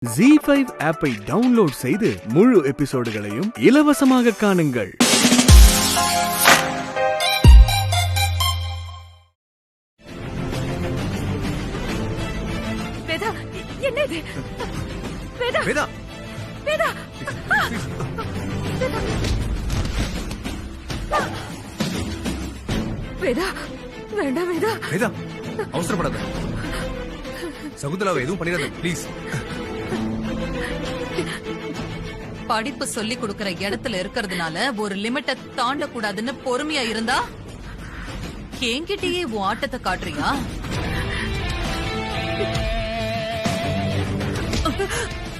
ZEE5 ஆப்பை download செய்து முழு எபிசோடுகளையும் இலவசமாக காணுங்கள். வேதா, என்ன இது? வேதா, வேதா, வேதா, வேதா, வேண்டாம் வேதா. வேதா, அவசரப்படாத. சகுந்தலாவை எதுவும் பண்ணிடாத ப்ளீஸ். படிப்பு சொல்லி கொடுக்கற இடத்துல இருக்கிறதுனால ஒரு லிமிட்ட தாண்ட கூடாதுன்னு பொறுமையா இருந்தா என்கிட்டயே உன் ஆட்டத்தை காட்டுறியா?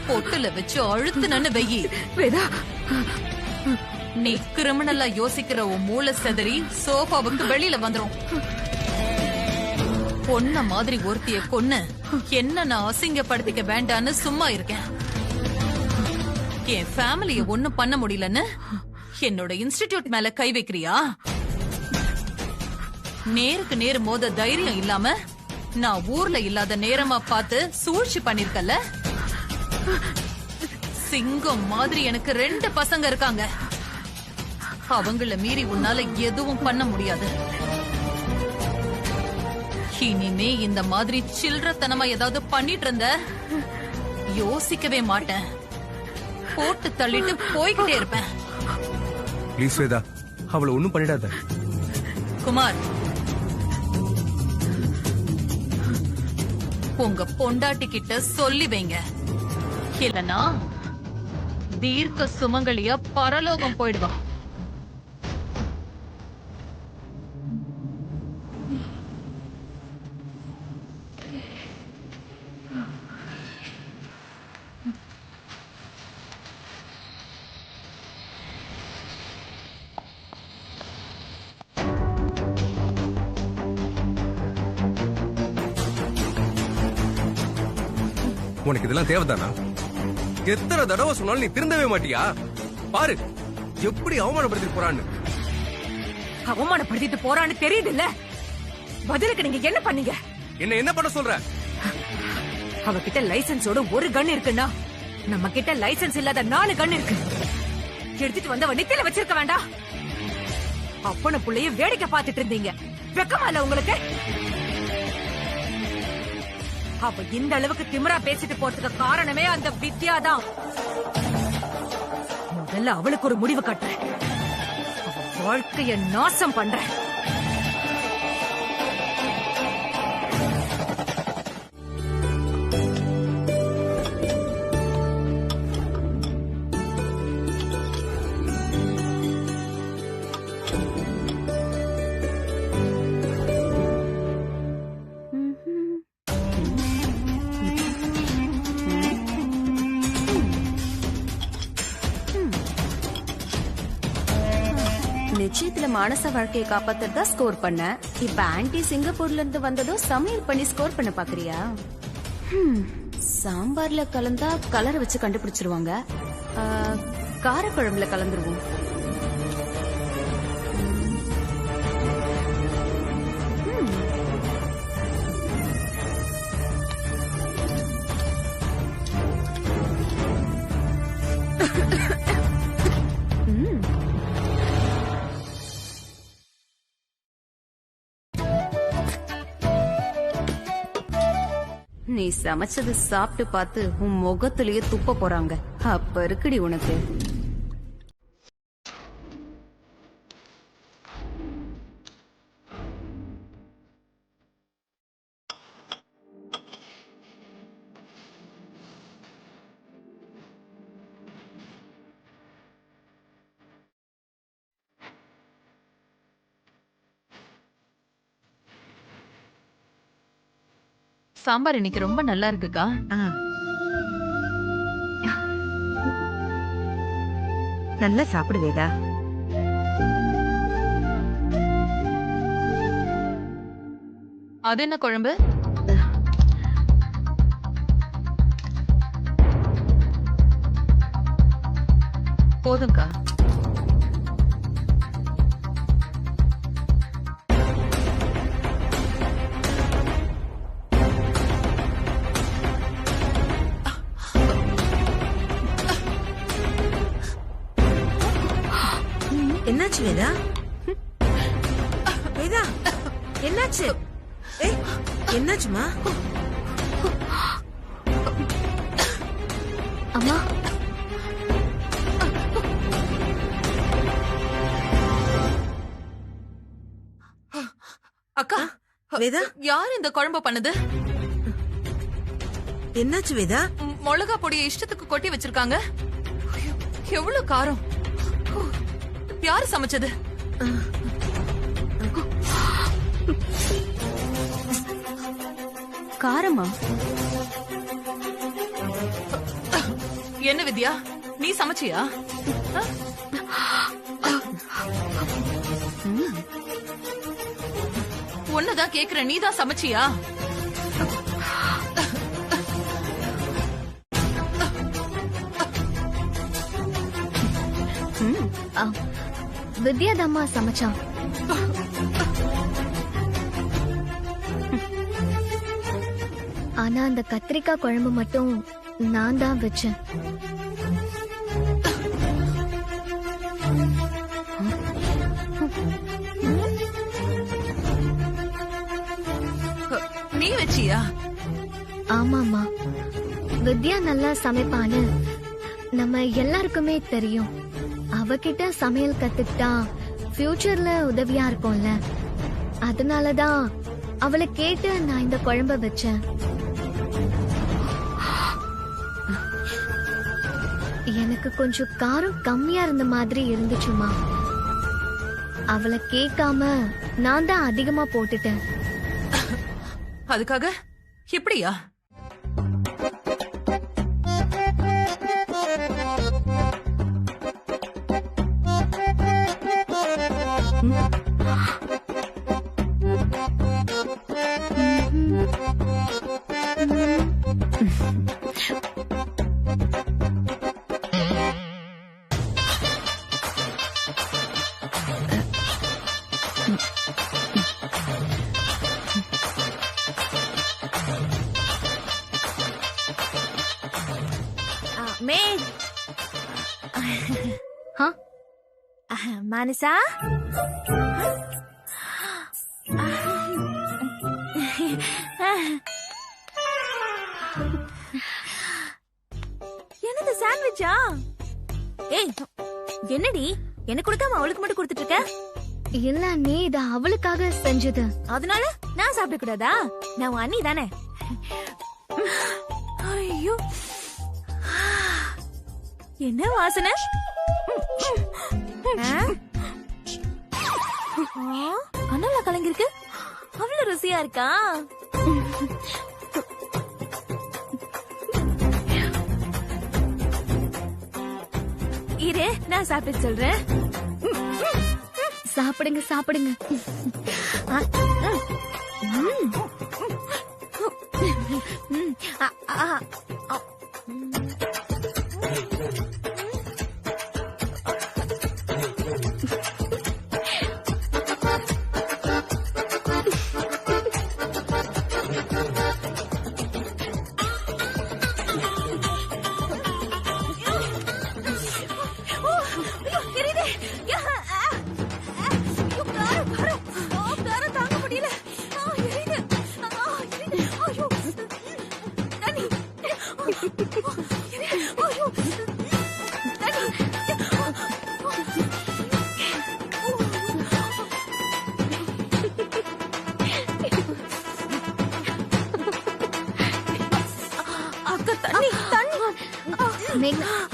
பொட்டுல வச்சு அழுத்துனன்னு வெயி. வேதா, நீ கிரிமினலா யோசிக்கிற உன் மூளை செதறி சோஃபாவுக்கு வெளியில வந்துரும். பொண்ண மாதிரி ஒருத்திய கொன்னு என்ன நான் அசிங்கப்படுத்திக்க வேண்டான்னு சும்மா இருக்கேன். என் ஃபேமிலிய ஒண்ணும் பண்ண முடியலன்னு என்னோட இன்ஸ்டிடியூட் மேல கை வைக்கிறியா? நேருக்கு நேர் மோத தைரியம் இல்லாம நான் ஊர்ல இல்லாத நேரமா பார்த்து சூழ்ச்சி பண்ணிருக்கல. சிங்கம் மாதிரி எனக்கு 2 பசங்க இருக்காங்க. அவங்கள மீறி உன்னால எதுவும் பண்ண முடியாது. இனிமே இந்த மாதிரி சில்றத்தனமா ஏதாவது பண்ணிட்டு இருந்த யோசிக்கவே மாட்டேன். போட்டு தள்ளிட்டு போய்கிட்டே இருப்பேன். ப்ளீஸ் வேதா, அவளை ஒண்ணும் பண்ணிடாத. குமார், உங்க பொண்டாட்டி கிட்ட சொல்லி வைங்க, இல்லனா தீர்க்க சுமங்கலியா பரலோகம் போயிடுவா. உனக்கு இதெல்லாம் தேவைதானா? எத்தனை தடவை சொன்னாலும் நீ திருந்தவே மாட்டியா? பாரு எப்படி அவமானப்படுத்திட்டு போறான்னு. அவமானப்படுத்திட்டு போறான்னு தெரியுது இல்ல? பதிலுக்கு நீங்க என்ன பண்ணீங்க? என்ன பண்ண சொல்ற? அவகிட்ட லைசன்ஸோட ஒரு கன் இருக்குன்னா நம்ம கிட்ட லைசன்ஸ் இல்லாத 4 கன் இருக்கு. எடுத்துட்டு வந்தவ நித்தில வச்சிருக்க வேண்டாம். அப்பன புள்ளைய வேடிக்கை பார்த்துட்டு இருந்தீங்க. வெக்கமா இல்ல உங்களுக்கு? அவ இந்த அளவுக்கு திமிரா பேசிட்டு போறதுக்கு காரணமே அந்த வித்யாதான். முதல்ல அவளுக்கு ஒரு முடிவு கட்டுறேன். அவ வாழ்க்கைய நாசம் பண்றேன். நிச்சயத்துல மானச வாழ்க்கையை காப்பாத்துறதா ஸ்கோர் பண்ண. இப்ப ஆன்டி சிங்கப்பூர்ல இருந்து வந்ததும் சமையல் பண்ணி ஸ்கோர் பண்ண பாக்குறியா? சாம்பார்ல கலந்தா கலர் வச்சு கண்டுபிடிச்சிருவாங்க. காரக்குழம்புல கலந்துருவோம். நீ சமைச்சது சாப்பிட்டு பார்த்து உன் முகத்திலேயே துப்ப போறாங்க. அப்ப இருக்குடி உனக்கு. சாம்பார் இன்னைக்கு ரொம்ப நல்லா இருக்குக்கா. நல்லா சாப்பிடு வேதா. அது என்ன குழம்பு? போதும்க்கா. என்னாச்சு வேதா? வேதா என்னாச்சு? என்னாச்சுமா? அம்மா அக்கா வேதா யார் இந்த குழம்பு பண்ணது? என்னாச்சு வேதா? மிளகா பொடியை இஷ்டத்துக்கு கொட்டி வச்சிருக்காங்க. ஐயோ, எவ்வளவு காரம்! யாரு சமைச்சது? காரமா? என்ன வித்யா, நீ சமைச்சியா? ஒன்னதான் கேக்குற, நீதான் சமைச்சியா? வித்யாதாம்மா சமைச்சா. ஆனா அந்த கத்திரிக்காய் குழம்பு மட்டும் நான் தான் வச்சேன். நீ வச்சியா? ஆமாமா, வித்யா நல்லா சமைப்பான்னு நம்ம எல்லாருக்குமே தெரியும். அவகிட்ட சமையல் கத்துக்கிட்டா ஃபியூச்சர்ல உதவியா இருக்கும்ல. அதனாலதான் அவளை கேட்டு நான் இந்த குழம்ப வச்சேன். எனக்கு கொஞ்சம் காரம் கம்மியா இருந்த மாதிரி இருந்துச்சுமா. அவளை கேட்காம நான் தான் அதிகமா போட்டுட்டேன். அதுக்காக எப்படியா? மானசா, என்னது சாண்ட்விச்சா? ஏய், என்னடி எனக்கு கொடுக்காம அவளுக்கு மட்டும் கொடுத்துட்டு இருக்க? இல்ல நீ இத அவளுக்காக செஞ்சது. அதனால நான் சாப்பிட கூடாதா? நான் உன் அண்ணி தானே. ஐயோ, என்ன வாசனை! அண்ணால கலங்கிருக்கு. அவ்வளவு ருசியா இருக்கா? இரு, நான் சாப்பிட்டு சொல்றேன். சாப்பிடுங்க சாப்பிடுங்க.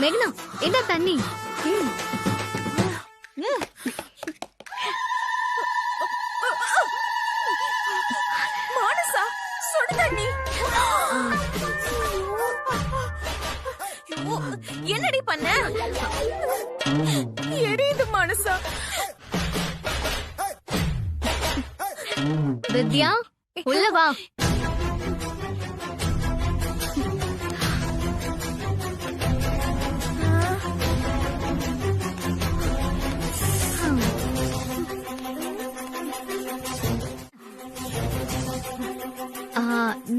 மேகனா, என்ன தண்ணி? மானசா, சுடு தண்ணி. என்னடி பண்ண? எரியுது மானசா. வித்யா, உள்ள வா.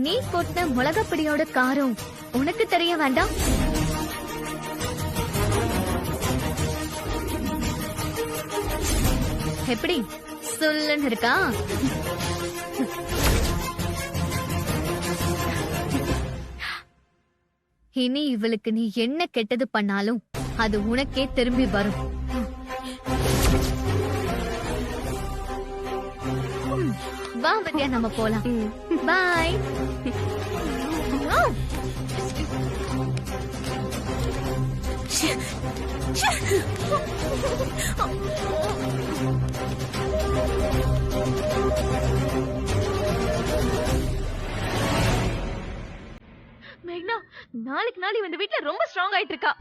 நீ போட்ட மிளகாப்பொடியோட காரம் உனக்கு தெரிய வேண்டாம்? எப்படி சொல்லுன்னு இருக்கா? இனி இவளுக்கு நீ என்ன கெட்டது பண்ணாலும் அது உனக்கே திரும்பி வரும். வா வித்யா, நம்ம போலாம். பாய். மேக்னா, நாளைக்கு நாள் இந்த வீட்ல ரொம்ப ஸ்ட்ராங் ஆயிட்டு இருக்கா.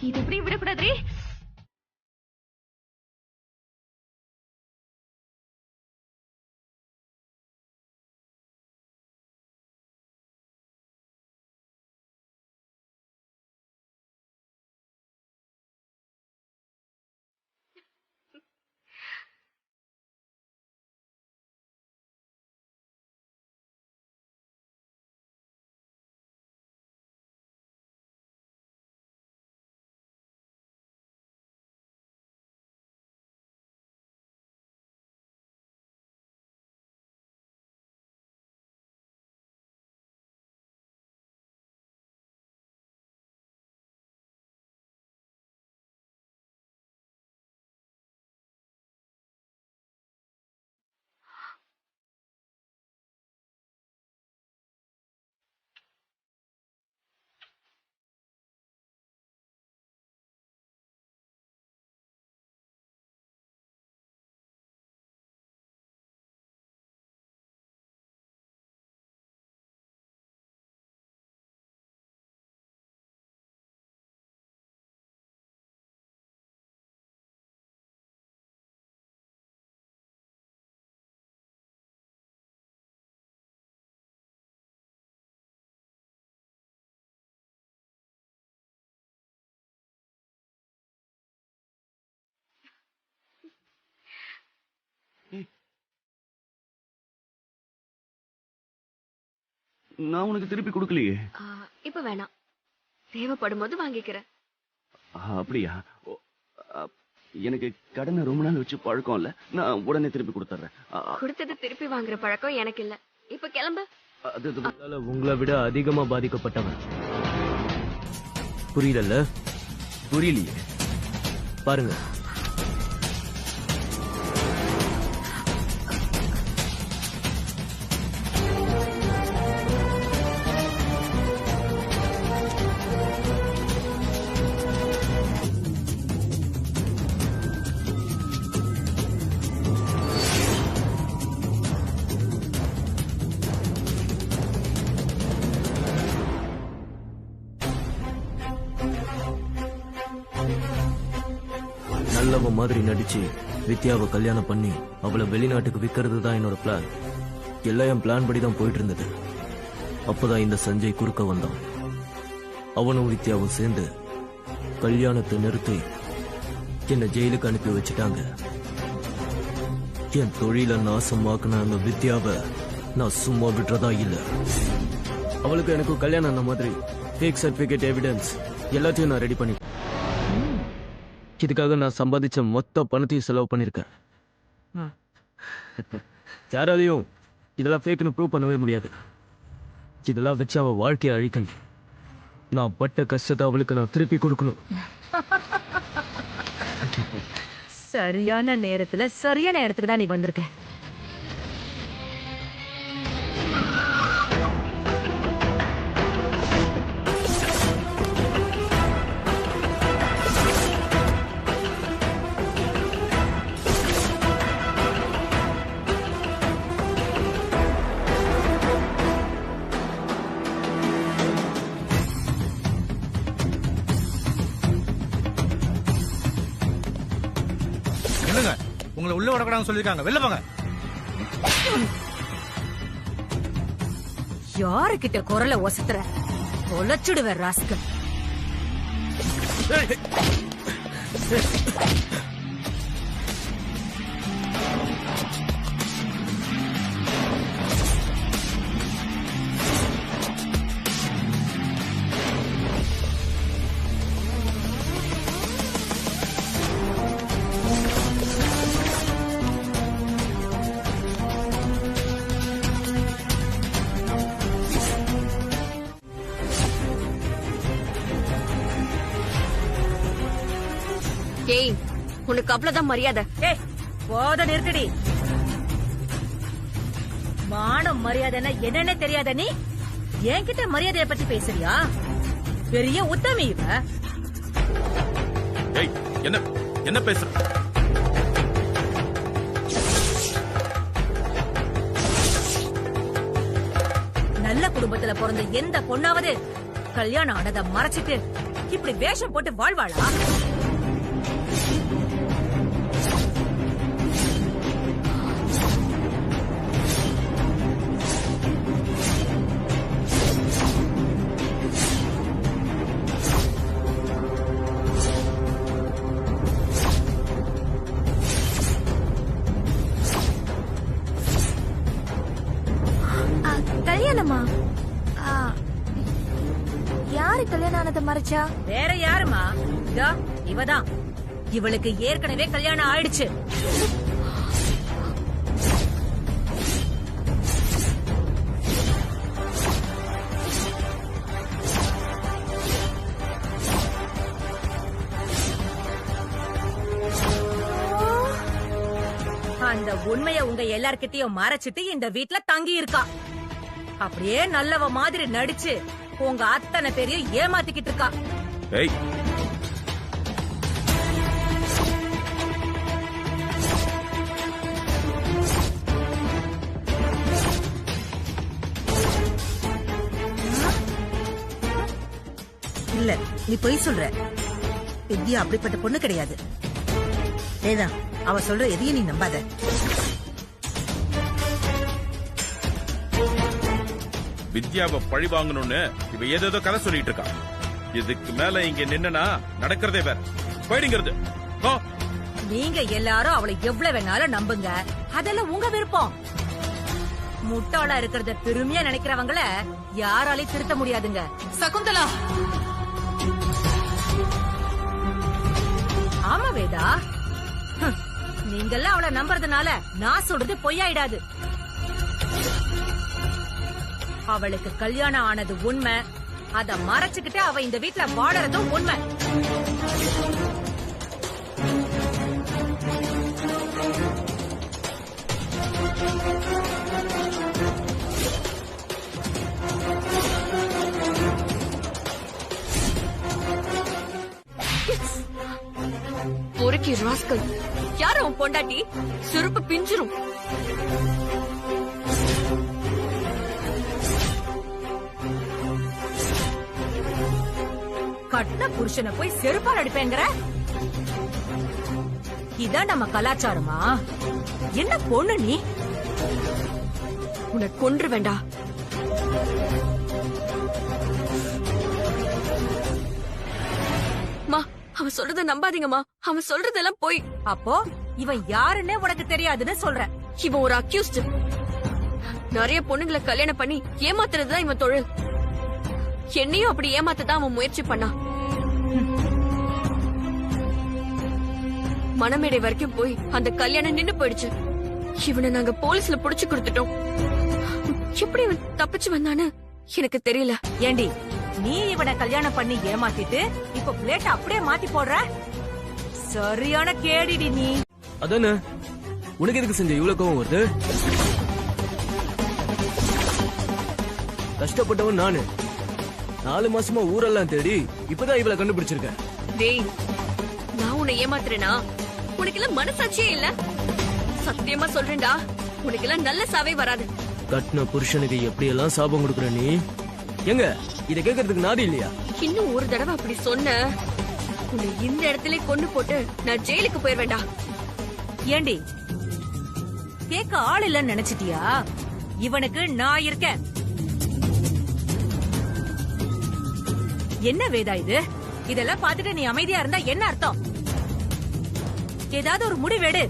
இது எப்படி விடக்கூடாதே. நான் உனக்கு திருப்பி கொடுக்கலையே. இப்ப வேணாம், தேவைப்படும் போது வாங்கிக்கிறேன். அப்படியா? எனக்கு கடனை ரொம்ப நாள் வச்சு பழக்கம் இல்ல, நான் உடனே திருப்பி கொடுத்துறேன். கொடுத்தது திருப்பி வாங்குற பழக்கம் எனக்கு இல்ல. இப்ப கிளம்பு. உங்களை விட அதிகமா பாதிக்கப்பட்டவன். புரியல? புரியலையே. பாருங்க, நல்லவ மாதிரி நடிச்சு வித்யாவை கல்யாணம் பண்ணி அவளை வெளிநாட்டுக்கு விக்கிறது தான் என்னோட பிளான். எல்லாம் என் பிளான் படி தான் போயிட்டு இருந்தது. அப்பதான் இந்த சஞ்சய் குறுக்க வந்தான். அவனும் வித்யாவும் சேர்ந்து கல்யாணத்தை நிறுத்தி என்னை ஜெயிலுக்கு அனுப்பி வச்சுட்டாங்க. என் தொழில நாசமாக்குன அந்த வித்யாவை நான் சும்மா விட்டுறதா இல்ல. அவளுக்கு எனக்கு கல்யாணம் அந்த மாதிரி ஃபேக் சர்டிபிகேட், எவிடன்ஸ் எல்லாத்தையும் நான் ரெடி பண்ணி இதுக்காக நான் சம்பாதிச்ச மொத்த பணத்தையும் செலவு பண்ணிருக்கேன். யாராலையும் இதெல்லாம் ஃபேக்னு ப்ரூவ் பண்ணவே முடியாது. இதெல்லாம் வச்சு அவ வாழ்க்கையை அழிக்கணும். நான் பட்ட கஷ்டத்தை அவளுக்கு நான் திருப்பி கொடுக்கணும். சரியான நேரத்துல சரியான இடத்துக்கு தான் நீ வந்திருக்க. உங்களை உள்ள விடக்கூடாதுன்னு சொல்லிருக்காங்க. வெளில போங்க. யாருக்கிட்ட குரலை ஒசத்துற? தொலைச்சுடுவ ராஸ்கல். ஏய் உனக்கு அவ்வளவுதான் மரியாதை. ஏய் போத நிறுத்தடி. மானம் மரியாதைன்னா என்னன்னு தெரியாத நீ என்கிட்ட மரியாதைய பத்தி பேசுறியா? பெரிய உத்தமி இவ. ஏய் என்ன என்ன பேசுற? நல்ல குடும்பத்துல பிறந்த எந்த பொண்ணாவது கல்யாணம் ஆனதை மறைச்சிட்டு இப்படி வேஷம் போட்டு வாழ்வாளா? கல்யாணமா? யாரு கல்யாணம் ஆனதை மறைச்சா? வேற யாருமா? இதோ இவதான். இவளுக்கு ஏற்கனவே கல்யாணம் ஆயிடுச்சு. அந்த உண்மைய உங்க எல்லார்கிட்டயும் மறைச்சிட்டு இந்த வீட்ல தங்கி இருக்கா. அப்படியே நல்லவ மாதிரி நடிச்சு உங்க அத்தனை பேரையும் ஏமாத்திக்கிட்டு இருக்கா. ஏய் இல்ல நீ பொய் சொல்ற. வித்யா அப்படிப்பட்ட பொண்ணு கிடையாது. வேதா அவ சொல்ற எதையும் நீ நம்பாத. வித்யாவை பழி வாங்கணும்னு இவ ஏதேதோ கதை சொல்லிட்டு இருக்கா. இதுக்கு மேல இங்க நின்னா நடக்கிறதே வேற. போயிடுங்கிறது. நீங்க எல்லாரும் அவளை எவ்வளவு வேணாலும் நம்புங்க, அதெல்லாம் உங்க விருப்பம். முட்டாளா இருக்கிறத பெருமையா நினைக்கிறவங்கள யாராலையும் திருத்த முடியாதுங்க. சகுந்தலா, ஆமா வேதா, நீங்கெல்லாம் அவளை நம்புறதுனால நான் சொல்றது பொய்யாயிடாது. அவளுக்கு கல்யாணம் ஆனது உண்மை, அத மறைச்சுக்கிட்டு அவ இந்த வீட்ல வாழறதும் உண்மை. பொறுக்கி ராஸ்கல், யாரு உன் பொண்டாட்டி? சுருப்பு பிஞ்சிரும். கட்டின புருஷனை போய் செருப்பால் அடிப்பேங்கிற? இதான் நம்ம கலாச்சாரமா? என்ன பொண்ணு நீ? உன்னை கொன்று வேண்டா. மா, அவன் சொல்றத நம்பாதீங்கம்மா. அவன் சொல்றதெல்லாம் போய். அப்போ இவன் யாருன்னு உனக்கு தெரியாதுன்னு சொல்ற? இவன் ஒரு அக்யூஸ்ட். நிறைய பொண்ணுங்களை கல்யாணம் பண்ணி ஏமாத்துறதுதான் இவன் தொழில். என்னையும் அப்படி ஏமாத்ததான் அவன் முயற்சி பண்ணா. மணமேடை வரைக்கும் போய் அந்த கல்யாணம் நின்னு போயிடுச்சு. இவனை நாங்க போலீஸ்ல புடிச்சு கொடுத்துட்டோம். எப்படி இவன் தப்பிச்சு வந்தான்னு எனக்கு தெரியல. ஏண்டி, நீ இவனை கல்யாணம் பண்ணி ஏமாத்திட்டு இப்ப பிளேட் அப்படியே மாத்தி போடுற? சரியான கேடிடி நீ. அதானே, உனக்கு எதுக்கு செஞ்ச இவ்வளவு கோவம் வருது? கஷ்டப்பட்டவன் நானு. 4 மாசமா ஊரெல்லாம் தேடி இப்பதான் இவளை கண்டுபிடிச்சிருக்கேன். டேய், நான் உன்னை ஏமாத்துறேனா? உனக்கு எல்லாம் மனசாட்சியே இல்ல. சத்தியமா சொல்றேன்டா, உனக்கு எல்லாம் நல்ல சாவே வராது. கட்டின புருஷனுக்கு எப்படி எல்லாம் சாபம் கொடுக்குற நீ? எங்க இத கேக்குறதுக்கு நாதி இல்லையா? இன்னும் ஒரு தடவை அப்படி சொன்ன உன்னை இந்த இடத்துல கொண்டு போட்டு நான் ஜெயிலுக்கு போயிருவேண்டா. ஏண்டி, கேட்க ஆள் இல்லன்னு நினைச்சிட்டியா? இவனுக்கு நான் இருக்கேன். என்ன வேதா இது? இதெல்லாம் பார்த்துட்டு நீ அமைதியா இருந்தா என்ன அர்த்தம்? ஏதாவது ஒரு முடிவெடு.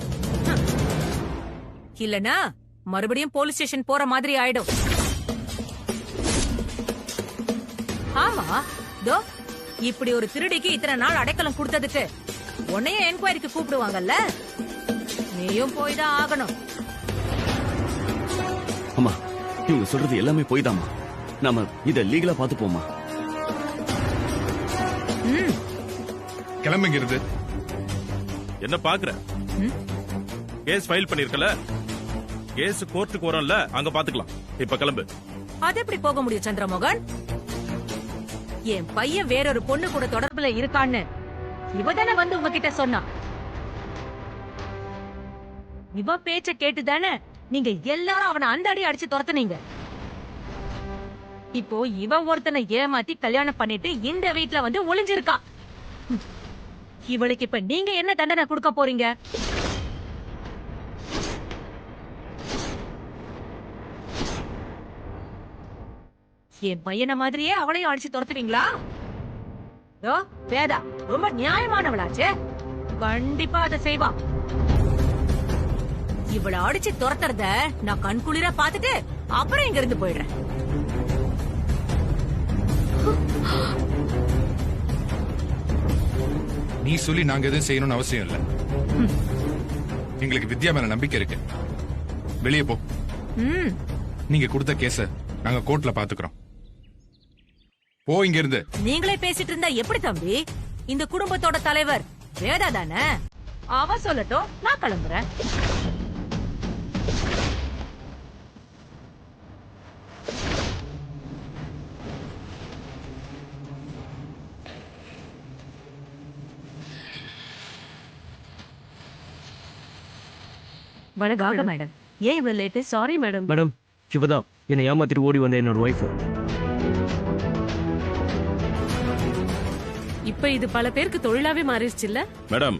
இல்லனா மறுபடியும் போலீஸ் ஸ்டேஷன் போற மாதிரி ஆயிடும். ஆமா, தோ இப்படி ஒரு திருடிக்கு இத்தனை நாள் அடைக்கலம் கொடுத்ததுக்கு உன்னைய என்கொயரிக்கு கூப்பிடுவாங்கல்ல, நீயும் போய் தான் ஆகணும். அம்மா, இவங்க சொல்றது எல்லாமே போய் தாம்மா. நாம இத லீகலா பாத்துப்போமா? கிளம்புங்கிறது என்ன பாக்குற? கேஸ் ஃபைல் பண்ணிருக்கல, கேஸ் கோர்ட்டுக்கு வரும்ல, அங்க பாத்துக்கலாம். இப்ப கிளம்பு. அது எப்படி போக முடியும் சந்திரமோகன்? என் பையன் வேறொரு பொண்ணு கூட தொடர்புல இருக்கான்னு இவதானே வந்து உங்ககிட்ட சொன்னா. இவ பேச்ச கேட்டுதானே நீங்க எல்லாரும் அவனை அந்த அடி அடிச்சு துரத்துனீங்க. இப்போ இவன் ஒருத்தனை ஏமாத்தி கல்யாணம் பண்ணிட்டு இந்த வீட்டுல வந்து ஒளிஞ்சிருக்கான். இவளுக்கு இப்ப நீங்க என்ன தண்டனை கொடுக்க போறீங்க? என் பையனை மாதிரியே அவளையும் அடிச்சு துரத்துவீங்களா? வேதா ரொம்ப நியாயமானவளாச்சே, கண்டிப்பா அதை செய்வா. இவளை அடிச்சு துரத்துறத நான் கண்குளிரா பாத்துட்டு அப்புறம் இங்க இருந்து போயிடுறேன். நீ சொல்லி நாங்க எதுவும் செய்யணும்னு அவசியம் இல்ல. எங்களுக்கு வித்யா மேல நம்பிக்கை இருக்கு. வெளியே போ. நீங்க கொடுத்த கேஸ நாங்க கோர்ட்ல பாத்துக்கிறோம். போ இங்க இருந்து. நீங்களே பேசிட்டு இருந்தா எப்படி தம்பி? இந்த குடும்பத்தோட தலைவர் வேதா தானே, அவ சொல்லட்டும், நான் கிளம்புறேன். வணக்கம் மேடம். ஏன் இவ்வளவு லேட்டு? Sorry madam. மேடம், இவதான் என்னை ஏமாத்திட்டு ஓடி வந்த என்னோட ஒய்ஃப். இப்ப இது பல பேருக்கு தொழிலாவே மாறிடுச்சு இல்ல? மேடம்,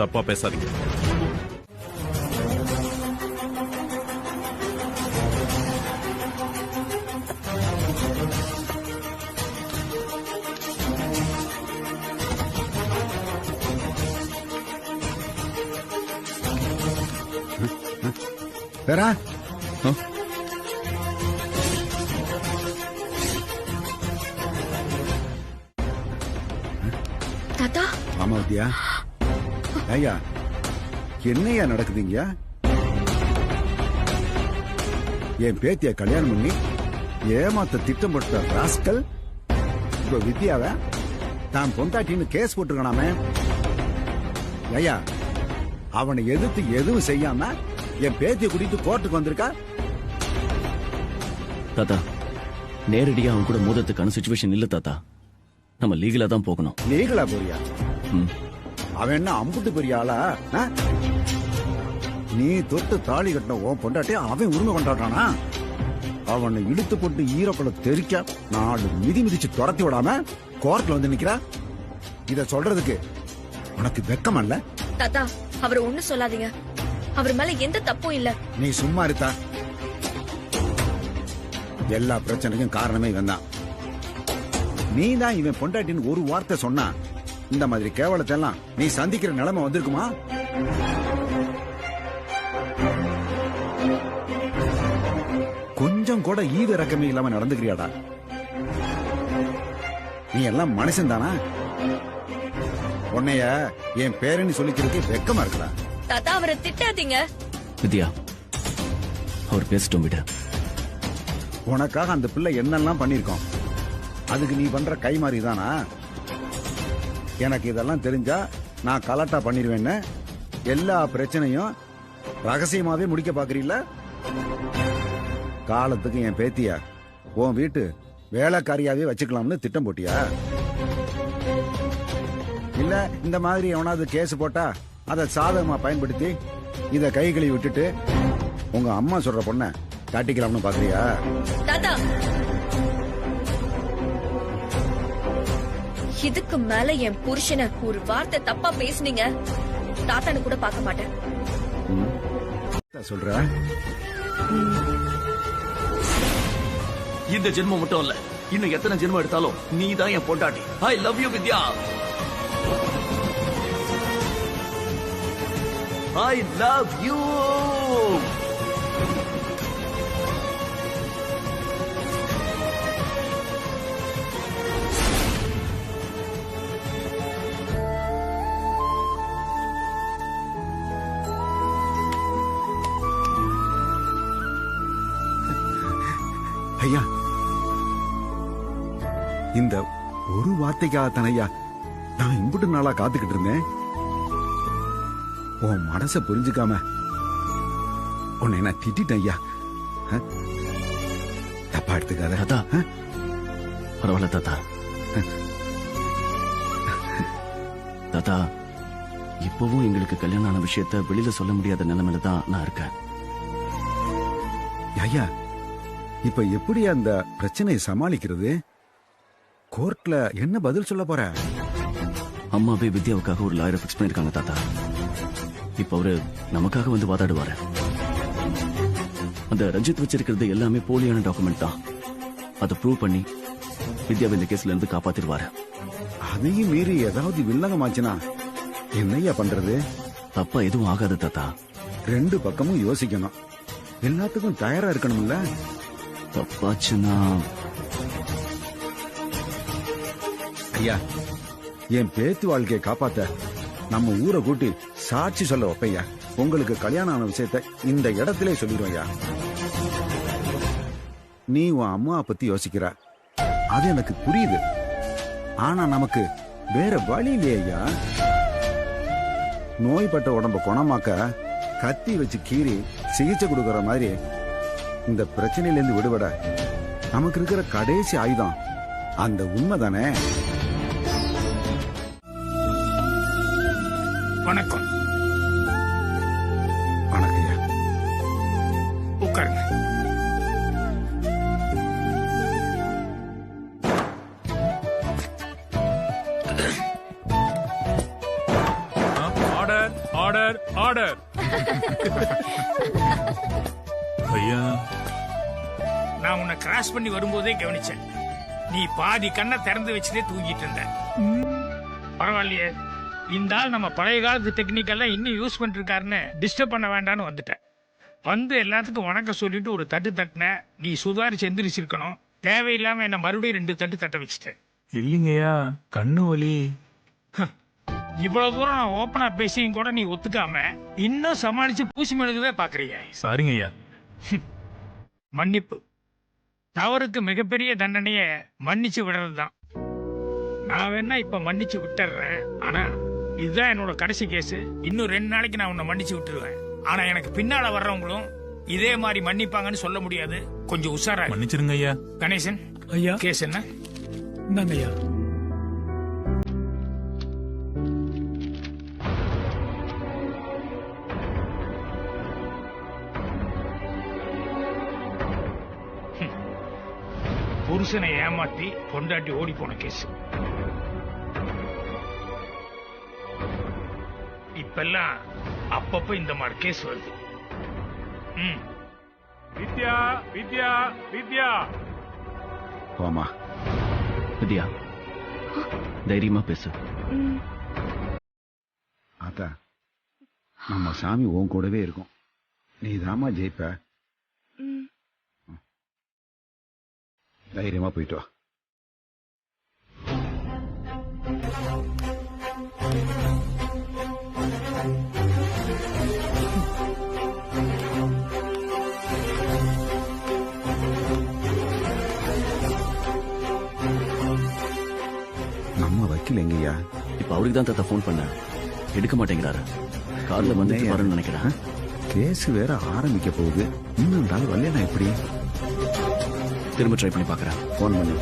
தப்பா பேசாதீங்க. வேறா தாத்தா. ஆமா வித்யா. ஐயா, என்னையா நடக்குதுங்க? என் பேத்திய கல்யாணம் பண்ணி ஏமாத்த திட்டம் போட்ட ராஸ்கல் இப்ப வித்யாவ தான் பொண்டாட்டின்னு கேஸ் போட்டுருக்கானாமே. ஐயா, அவனை எதிர்த்து எதுவும் செய்யாம என் பேத்திய கூட்டிட்டு கோர்ட்டுக்கு வந்திருக்கா. தாத்தா, நேரடியா அவன் கூட மோதத்துக்கான சிச்சுவேஷன் இல்ல தாத்தா. நம்ம லீகலா தான் போகணும். லீகலா போறியா? அவன் என்ன அம்புட்டு பெரிய ஆளா? நீ தொட்டு தாலி கட்டின உன் பொண்டாட்டி அவன் உரிமை கொண்டாடுறானா? அவனை இழுத்து போட்டு ஈரக்குள்ள தெரிக்க 4 மிதி மிதிச்சு துரத்தி விடாம கோர்ட்ல வந்து நிக்கிறா. இத சொல்றதுக்கு உனக்கு வெக்கமல்ல? தாத்தா, அவர் ஒண்ணு சொல்லாதீங்க. அவர் மேல எந்த தப்பும் இல்ல. நீ சும்மா இருத்தா. எல்லா பிரச்சனைக்கும் காரணமே இவன் தான். நீ தான் இவன் பொண்டாட்டின்னு ஒரு வார்த்தை சொன்னா இந்த மாதிரி கேவலத்தை எல்லாம் நீ சந்திக்கிற நிலைமை வந்திருக்குமா? கொஞ்சம் கூட ஈவு இறக்கமே இல்லாம நடந்துக்கிறியாடா? நீ எல்லாம் மனுஷன் தானா? உன்னைய என் பேரன்னு சொல்லிக்கிறதுக்கு வெக்கமா இருக்கா? தாத்தா, அவரை திட்டாதீங்க. வித்யா, அவர் பேசிட்டோம் விட. உனக்காக அந்த பிள்ளை என்னெல்லாம் பண்ணிருக்கோம். அதுக்கு நீ பண்ற கை மாறி தானா? எனக்கு இதெல்லாம் தெரிஞ்சா நான் கலாட்டா பண்ணிடுவேன்னு எல்லா பிரச்சனையும் ரகசியமாவே முடிக்க பாக்குறீல்ல? காலத்துக்கு என் பேத்தியா உன் வீட்டு வேலைக்காரியாவே வச்சுக்கலாம்னு திட்டம் போட்டியா? இல்ல இந்த மாதிரி எவனாவது கேஸ் போட்டா அதை சாதகமா பயன்படுத்தி இத கை கழுவி விட்டுட்டு உங்க அம்மா சொல்ற பொண்ண காட்டிக்கலாம்னு பாக்குறியா? தாத்தா, இதுக்கு மேல என் புருஷனை ஒரு வார்த்தை தப்பா பேசுனீங்க, தாத்தான்னு கூட பார்க்க மாட்டேன். சொல்ற இந்த ஜென்மம் மட்டும் இல்ல, இன்னும் எத்தனை ஜென்மம் எடுத்தாலும் நீ தான் என் பொண்டாட்டி. I love you Vidya. I love you. ஐயா, இந்த ஒரு வார்த்தைக்காக தானையா நான் இம்புட்டு நாளா காத்துக்கிட்டு இருந்தேன். உன் மனச புரிஞ்சுக்காம உன்னை நான் திட்டிட்டேன் ஐயா. தப்பா எடுத்துக்காத. தாத்தா பரவாயில்ல தாத்தா. தாத்தா இப்பவும் எங்களுக்கு கல்யாணம் ஆன விஷயத்த வெளியில சொல்ல முடியாத நிலைமையில தான் நான் இருக்கேன். ஐயா இப்ப எப்படி அந்த பிரச்சனையை சமாளிக்கிறது? கோர்ட்ல என்ன பதில் சொல்ல போற? அம்மாவே வித்யாவுக்காக ஒரு லாயரை பிக்ஸ் பண்ணிருக்காங்க தாத்தா. இப்ப அவரு நமக்காக வந்து வாதாடுவாரு. அந்த ரஞ்சித் வச்சிருக்கிறது எல்லாமே போலியான டாக்குமெண்ட் தான். அதை ப்ரூவ் பண்ணி வித்யாவை இந்த கேஸ்ல இருந்து காப்பாத்திடுவாரு. அதையும் மீறி ஏதாவது வில்லங்கமாச்சுனா என்னையா பண்றது? தப்பா எதுவும் ஆகாது தாத்தா. ரெண்டு பக்கமும் யோசிக்கணும், எல்லாத்துக்கும் தயாரா இருக்கணும்ல. தப்பாச்சுன்னா ஐயா என் பேத்து வாழ்க்கையை காப்பாத்த நம்ம ஊரை கூட்டி சாட்சி சொல்ல வைப்பையா. உங்களுக்கு கல்யாணம் ஆன விஷயத்த இந்த இடத்திலே சொல்லிடுவோம் ஐயா. நீ உன் அம்மா பத்தி யோசிக்கிற, அது எனக்கு புரியுது. ஆனா நமக்கு வேற வழி இல்லையா ஐயா. நோய்பட்ட உடம்ப குணமாக்க கத்தி வச்சு கீறி சிகிச்சை கொடுக்கற மாதிரி இந்த பிரச்சனையில இருந்து விடுபட நமக்கு இருக்கிற கடைசி ஆயுதம் அந்த உண்மைதானே. வணக்கம். வணக்கம் ஐயா. உட்காருங்க. Order order order. ஐயா நான் உன்னை கிராஸ் பண்ணி வரும்போதே கவனிச்சேன். நீ பாதி கண்ணை திறந்து வச்சுட்டே தூங்கிட்டு இருந்த. பரவாயில்லையே, இந்த ஆள் நம்ம பழைய காலத்து டெக்னிக்கெல்லாம் இன்னும் யூஸ் பண்ணிருக்காருன்னு டிஸ்டர்ப் பண்ண வேண்டான்னு வந்துட்டேன். வந்து எல்லாத்துக்கும் வணக்கம் சொல்லிட்டு ஒரு தட்டு தட்டின. நீ சுதாரிச்சு எந்திரிச்சிருக்கணும். தேவையில்லாம என்ன மறுபடியும் 2 தட்டு தட்ட வச்சுட்டேன். இல்லைங்கய்யா, கண்ணு வலி. இவ்வளவு தூரம் நான் ஓப்பனா பேசியும் கூட நீ ஒத்துக்காம இன்னும் சமாளிச்சு பூசி மெழுகவே பாக்குறீங்க. சாரிங்க ஐயா. மன்னிப்பு தவறுக்கு மிகப்பெரிய தண்டனைய மன்னிச்சு விடுறதுதான். நான் வேணா இப்ப மன்னிச்சு விட்டுறேன். ஆனா இதுதான் என்னோட கடைசி கேஸ். இன்னும் 2 நாளைக்கு நான் உன்னை மன்னிச்சு விட்டுருவேன். ஆனா எனக்கு பின்னால வர்றவங்களும் இதே மாதிரி மன்னிப்பாங்கன்னு சொல்ல முடியாது. கொஞ்சம் உஷாரா மன்னிச்சிருங்க ஐயா. கணேசன் ஐயா, கேஸ் என்ன? இந்தாங்க ஐயா. புருஷனை ஏமாத்தி பொண்டாட்டி ஓடி போன கேஸ். இப்பெல்லாம் அப்பப்ப இந்த மாதிரி கேஸ் வருது. வித்யா வித்யா வித்யா. போமா வித்யா, தைரியமா பேசு. ஆத்தா, நம்ம சாமி உன் கூடவே இருக்கும். நீ தாமா ஜெயிப்ப. தைரியமா போயிட்டு வா. நம்ம வக்கீல் எங்கய்யா? இப்ப அவருக்கு தான் தாத்தா போன் பண்ண, எடுக்க மாட்டேங்கிறாரு. கார்ல வந்து வரேன்னு நினைக்கிறேன். கேஸ் வேற ஆரம்பிக்க போகுது. இன்னும் வரல. நான் எப்படி திரும்ப ட்ரை பண்ணி பாக்குறேன். போன் பண்ணி.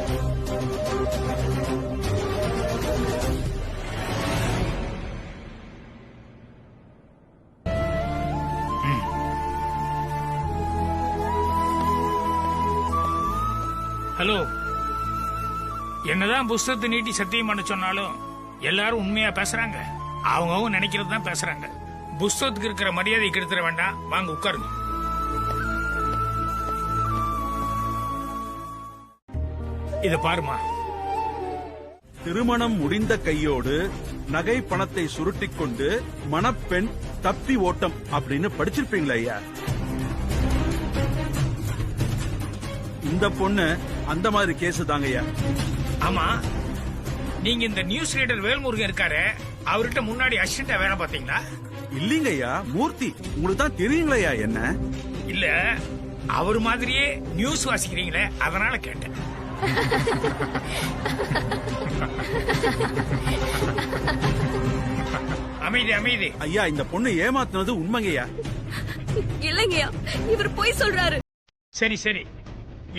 ஹலோ, என்னதான் புஸ்தகத்தை நீட்டி சத்தியம் பண்ண சொன்னாலும் எல்லாரும் உண்மையா பேசுறாங்க. அவங்க நினைக்கிறது தான் பேசுறாங்க. புஸ்தகத்துக்கு இருக்கிற மரியாதை கெடுத்துட வேண்டாம். வாங்க உட்காருங்க. இத பாருமா. திருமணம் முடிந்த கையோடு நகை பணத்தை சுருட்டிக் கொண்டு மணப்பெண் தப்பி ஓட்டம் அப்படின்னு படிச்சிருப்பீங்களா ஐயா? இந்த பொண்ணு அந்த மாதிரி கேஸ் தாங்க ஐயா. ஆமா, நீங்க இந்த நியூஸ் ரீடர் வேல்முருகன் இருக்காரு, அவர்கிட்ட முன்னாடி அசிஸ்டண்டா வேலை பாத்தீங்களா? இல்லீங்க ஐயா, மூர்த்தி. உங்களுக்கு தான் தெரியுங்களா என்ன? இல்ல, அவர் மாதிரியே நியூஸ் வாசிக்கிறீங்களே, அதனால கேட்டேன். அமைதி அமைதி. ஐயா இந்த பொண்ணு ஏமாத்துனது உண்மைங்கய்யா. இல்லைங்கய்யா, இவர் போய் சொல்றாரு. சரி சரி,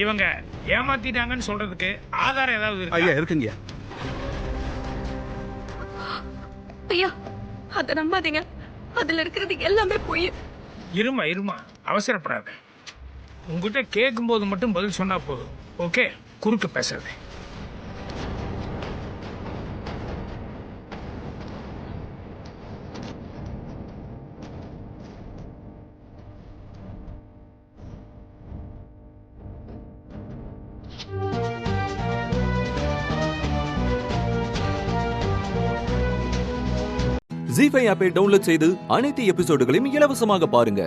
இவங்க ஏமாத்திட்டாங்கன்னு சொல்றதுக்கு ஆதாரம் ஏதாவது இருக்கா? ஐயா இருக்குங்கய்யா. ஐயா, அத நம்பாதீங்க. அதுல இருக்கிறது எல்லாமே பொய். இருமா இருமா, அவசரப்படாத. உங்ககிட்ட கேட்கும் போது மட்டும் பதில் சொன்னா போதும். ஓகே, குறுக்கு பேசுறது. ஜீ5 ஆப்பை டவுன்லோட் செய்து அனைத்து எபிசோடுகளையும் இலவசமாக பாருங்க.